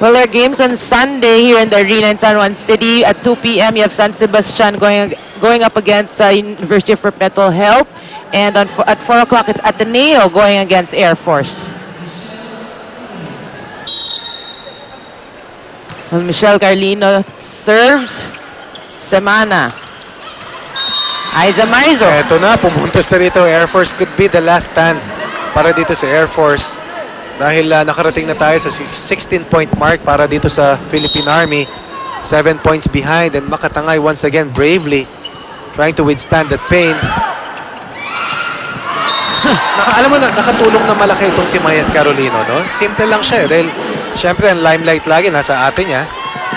Well, there are games on Sunday here in the arena in San Juan City. At 2 p.m. you have San Sebastian going up against University of Perpetual Help. And at 4 o'clock it's Ateneo going against Air Force. Well, Michelle Carlino serves. Semana. Aiza Maizo. Eto na, pumuntos na rito. Air Force could be the last stand para dito sa Air Force. Dahil nakarating na tayo sa 16-point mark para dito sa Philippine Army. 7 points behind, and Makatangay once again bravely trying to withstand that pain. Alam mo na, nakatulong na malaki itong si Mayet Carolino, no? Simple lang siya, dahil syempre ang limelight lagi nasa atin niya.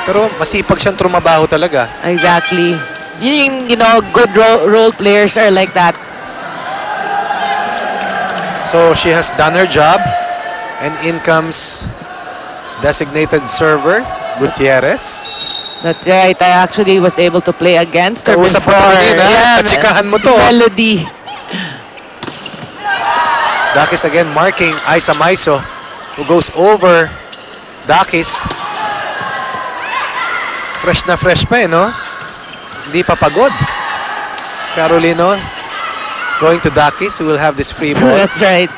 Pero masipag siyang trumabaho talaga. Exactly. You know, good role players are like that. So she has done her job, and in comes designated server Gutierrez. That's right. I actually was able to play against her Kausap mo before. kanina, katsikahan mo to. Melody. Dakis again marking Aiza Maizo, who goes over Dakis. Fresh na fresh pa no? Hindi pa pagod. Carolino going to Dakis, who will have this free ball. That's right.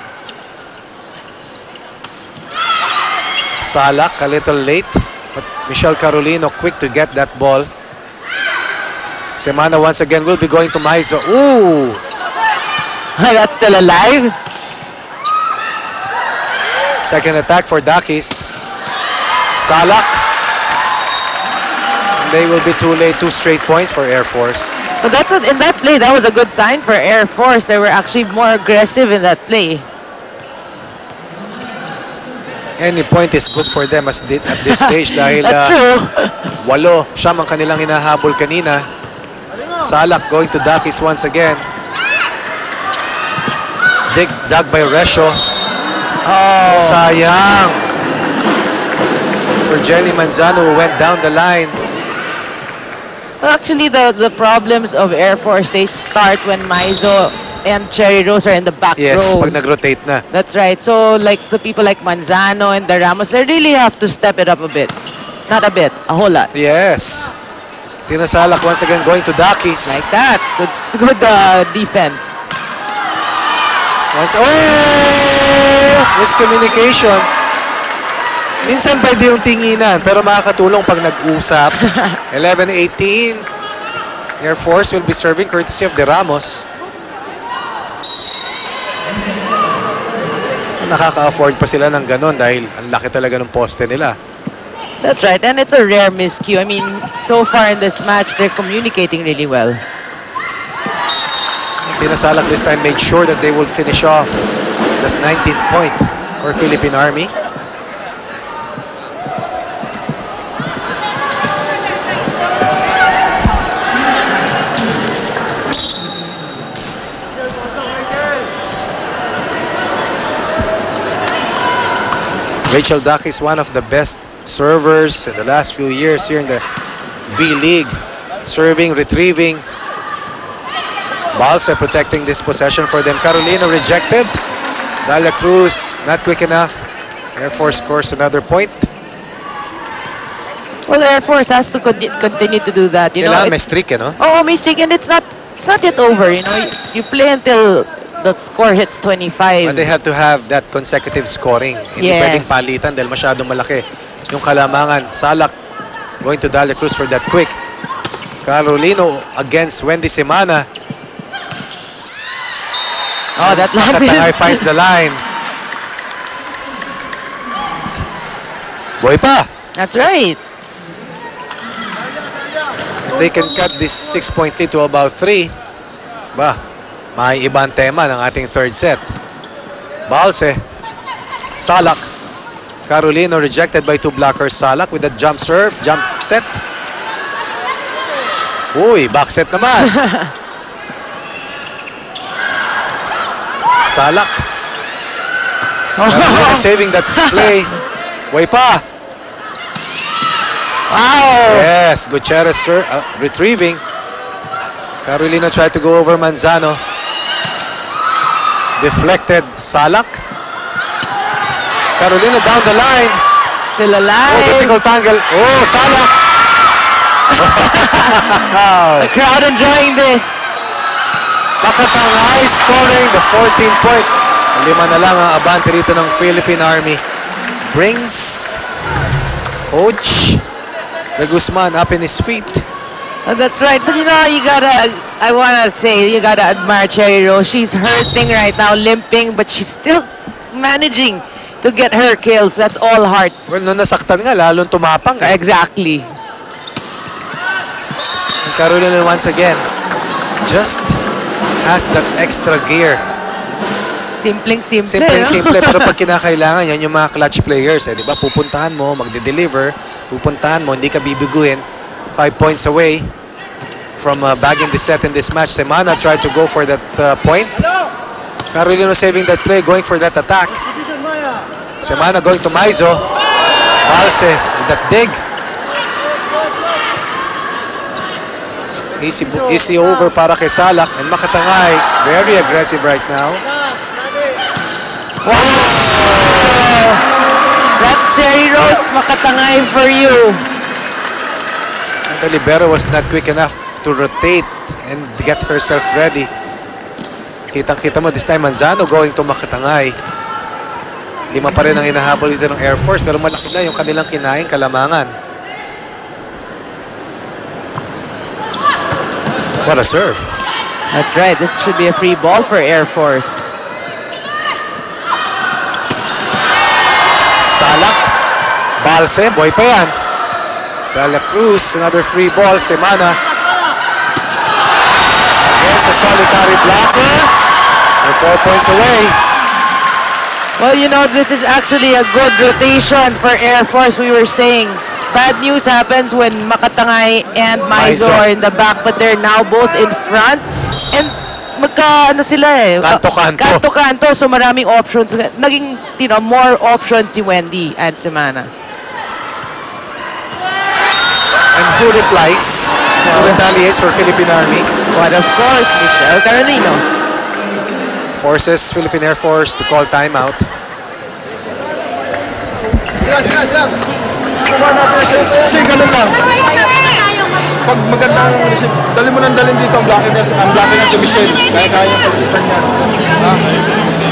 Salak a little late, but Michelle Carolino quick to get that ball. Semana once again will be going to Maizo. Ooh! That's still alive. Second attack for Dakis. Salak. And they will be too late. 2 straight points for Air Force. So in that play, that was a good sign for Air Force. They were actually more aggressive in that play. Any point is good for them at this stage dahil That's true. 8 siyam ang kanilang hinahabol kanina. Salak going to Dakis once again. Dug by Resho. Oh. Sayang. For Jenny Manzano, who went down the line. Well, actually, the problems of Air Force, they start when Maizo and Cherry Rose are in the back Yes, row. pag nag-rotate na. That's right. So, like, the people like Manzano and the Ramos, they really have to step it up a bit. Not a bit, a whole lot. Yes. Tina Salak once again going to Dakis. Like that. Good defense. Miscommunication. Minsan pwede yung tinginan, pero makakatulong pag nag-usap. 11-18. Air Force will be serving courtesy of De Ramos. Nakaka-afford pa sila ng ganon dahil ang laki talaga ng poste nila. That's right, and it's a rare miscue. I mean, so far in this match, they're communicating really well. Pinasalak this time made sure that they will finish off that 19th point for Philippine Army. Rachel Duck is one of the best servers in the last few years here in the B-League. Serving, retrieving. Balsa protecting this possession for them. Carolina rejected. Dalia Cruz not quick enough. Air Force scores another point. Well, Air Force has to continue to do that. You know, Kailangan may streak, no? Oh, may streak, and it's not yet over. You know, you play until the score hits 25. But they have to have that consecutive scoring. Hindi Yes. pwedeng palitan dahil masyadong malaki yung kalamangan. Salak going to Dalia Cruz for that quick. Carolino against Wendy Semana. Oh, that landed. Makatangay finds the line. Boy pa! That's right. They can cut this 6-point lead to about 3. Ba, may ibang tema ng ating third set. Balse. Salak. Carolino rejected by 2 blockers. Salak with a jump serve, jump set. Uy, back set naman. Salak. Carolino saving that play. Way pa. Wow. Yes, Gutierrez retrieving. Carolina tried to go over Manzano. Deflected. Salak. Carolina down the line. still Oh, alive. difficult angle. Oh, Salak. The crowd enjoying this. Makatangay scoring the 14th point. 5 na lang ang abante rito ng Philippine Army. Brings Coach De Guzman up in his feet. Oh, that's right. But you know, I wanna say, you gotta admire Cherry Rose. She's hurting right now, limping, but she's still managing to get her kills. That's all heart. Well, nung nasaktan nga, lalong tumapang. Exactly. And Carolina once again just has that extra gear. Simpleng-simple, Simple, pero pag kinakailangan, yan yung mga clutch players. Eh, di ba? Pupuntahan mo, magde-deliver, pupuntahan mo, hindi ka bibiguin. 5 points away from bagging the set in this match. Semana tried to go for that point. Carolina saving that play, going for that attack. Semana going to Maizo. Balse with that dig. Easy over para kay Salak. And Makatangay, very aggressive right now. Wow! That's Cherry Rose Makatangay for you. And the libero was not quick enough to rotate and get herself ready. Kitang-kita mo, this time Manzano going to Makatangay. 5 pa rin ang hinahabol dito ng Air Force, pero malaki na yung kanilang kinaing kalamangan. What a serve. That's right. This should be a free ball for Air Force. Salak. Balse, boy pa yan. Dela Cruz, another free ball. Semana. Again, the solitary blocker. They're 4 points away. Well, you know, this is actually a good rotation for Air Force. We were saying bad news happens when Makatangay and Maizo are in the back, but they're now both in front. And ano sila eh. Kanto-kanto. Kanto-kanto, so maraming options. Naging, more options si Wendy and Semana. And who replies? Who retaliates for Philippine Army? But of course, Michelle Carolino. Forces Philippine Air Force to call timeout. Kasi ganun lang. Pag maganda ang receive, dali mo nang dalhin dito ang blocking niya si Michelle. Kaya yung pagkitan niya.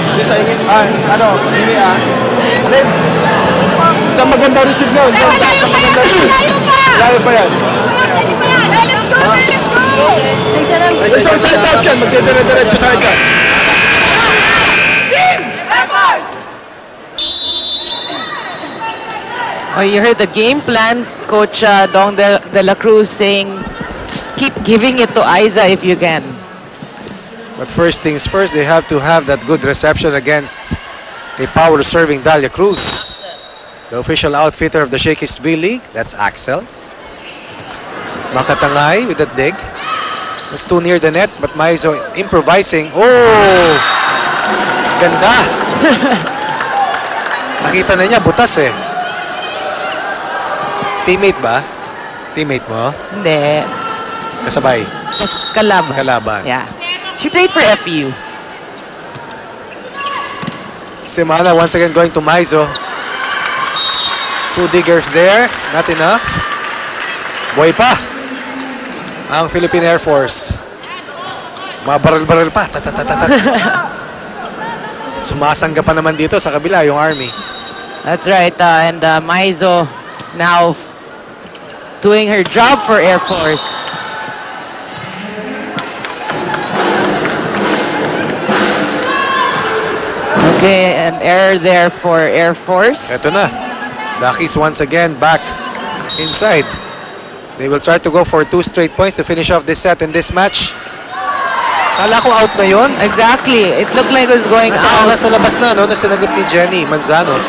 Hindi sa ingin, hindi Alin? Sa maganda receive nun. Sa maganda receive. Layo pa yan. Let's go! Magdidire-diretso tayo dyan. Oh, you heard the game plan, Coach Dong de la Cruz saying, keep giving it to Aiza if you can. But first things first, they have to have that good reception against a power-serving Dalia Cruz. The official outfitter of the Shakey's B League, that's Axel. Makatangay with that dig. It's too near the net, but Maizo improvising. Oh! Ganda! Nakita na niya, butas eh. Teammate ba? Teammate mo? Hindi. Kasabay? Kalaban. Kalaban. Yeah. She played for FU. Semana once again going to Maizo. 2 diggers there. Not enough. Boy pa. Ang Philippine Air Force. Mabaral-baral pa. Sumasangga pa naman dito sa kabila yung Army. That's right. And Maizo now doing her job for Air Force. Okay, an error there for Air Force. Eto na. Dakis once again back inside. They will try to go for 2 straight points to finish off this set in this match. Kala ko out na yun. Exactly. It looked like it was going out. Nasa labas na, no? Nasinagot ni Jenny Manzano.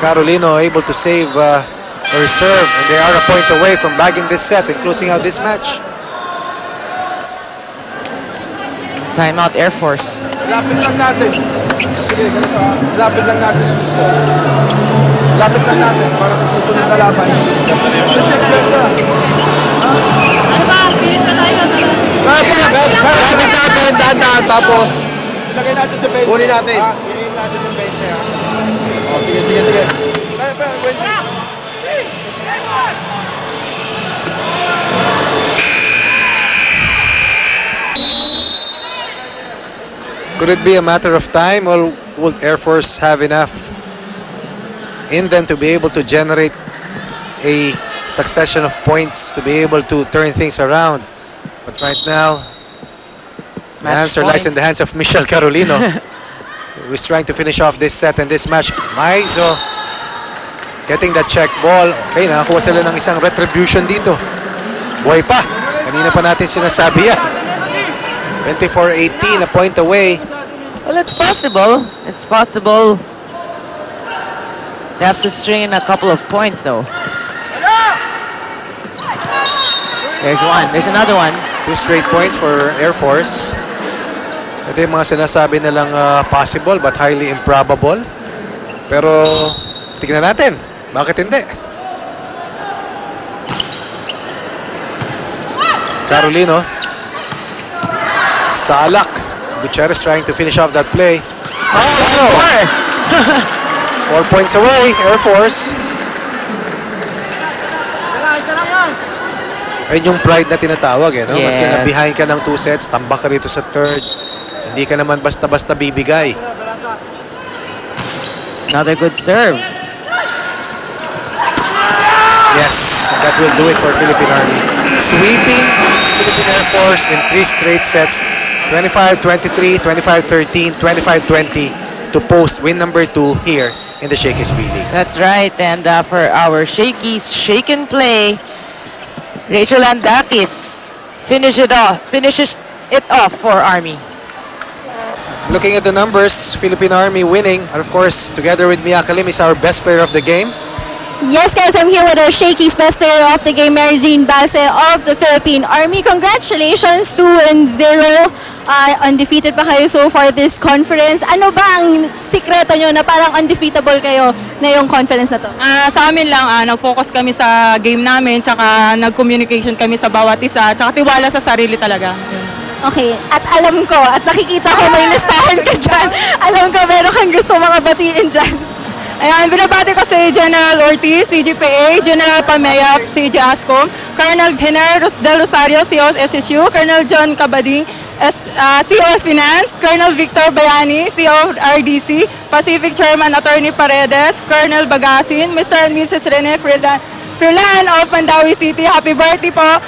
Carolino able to save the reserve, and they are a point away from bagging this set and closing out this match. Timeout Air Force. Lapit lang natin. Sige, ganito Lapit lang natin. Lapit lang natin para sa susunod na laban. Lapit natin, dahan-dahan, tapos ilagay natin sa 20. Kunin natin. I-aim natin sa 20. Sige. Could it be a matter of time, or would Air Force have enough in them to be able to generate a succession of points to be able to turn things around? But right now, the Match answer lies point. in the hands of Michelle Carolino, who is trying to finish off this set and this match. Maizo getting the check ball. Okay, nakakuha sila ng isang retribution dito. Buhay pa. Kanina pa natin sinasabi yan. 24-18, a point away. Well, it's possible. It's possible. They have to string in a couple of points, though. There's one. There's another one. 2 straight points for Air Force. Ito yung mga sinasabi nilang possible but highly improbable. Pero tignan natin. Bakit hindi? Carolino. Salak. Gutierrez trying to finish off that play. Oh! 4 points away, Air Force. Ayun yung pride na tinatawag, eh, no? Maski na Yes. behind ka ng 2 sets, tambak ka rito sa third. Hindi ka naman basta-basta bibigay. Another good serve. Yes, and that will do it for Philippine Army. Sweeping Philippine Air Force in 3 straight sets. 25-23, 25-13, 25-20 to post win number 2 here in the Shakey's B-League. That's right. And for our Shakey's Shake and Play, Rachel Andakis finishes it off for Army. Looking at the numbers, Philippine Army winning. And of course, together with Mia Kalim is our best player of the game. Yes, guys, I'm here with our Shakey's best player of the game, Mary Jean Base of the Philippine Army. Congratulations, 2-0. Undefeated pa kayo so far this conference. Ano ba ang sikreto nyo na parang undefeatable kayo na yung conference na to? Sa amin lang, nag-focus kami sa game namin, tsaka nag-communication kami sa bawat isa, tsaka tiwala sa sarili talaga. Okay, at alam ko, at nakikita ko may listahan ka dyan. Alam ko meron kang gusto mga batiin dyan. Ayan, binabati ko si General Ortiz, CGPA, General Pamea, CG ASCOM, Colonel Jenner Del Rosario, COS SSU, Colonel John Cabading, COS Finance, Colonel Victor Bayani, CO RDC, Pacific Chairman Attorney Paredes, Colonel Bagasin, Mr. and Mrs. Rene Furlan of Mandawi City. Happy birthday po,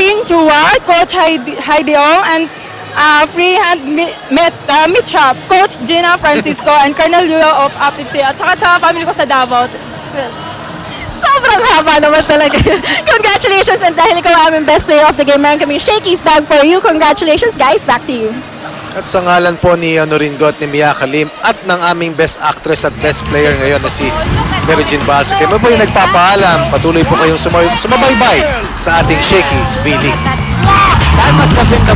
Team Chua, Coach Heidi Ong, and Freehand Meet Shop, Coach Gina Francisco, and Colonel Leo of Apitse, at saka sa family ko sa Davao. Sobrang haba naman talaga. Congratulations, and dahil ikaw ang aming best player of the game, meron kaming Shakey's bag for you. Congratulations, guys. Back to you. At sa ngalan po ni Noringo at ni Mia Kalim at ng aming best actress at best player ngayon na si Mary Jean Base. Kaya mo po yung nagpapaalam, patuloy po kayong sumabaybay sa ating Shakey's B-League. That must have been the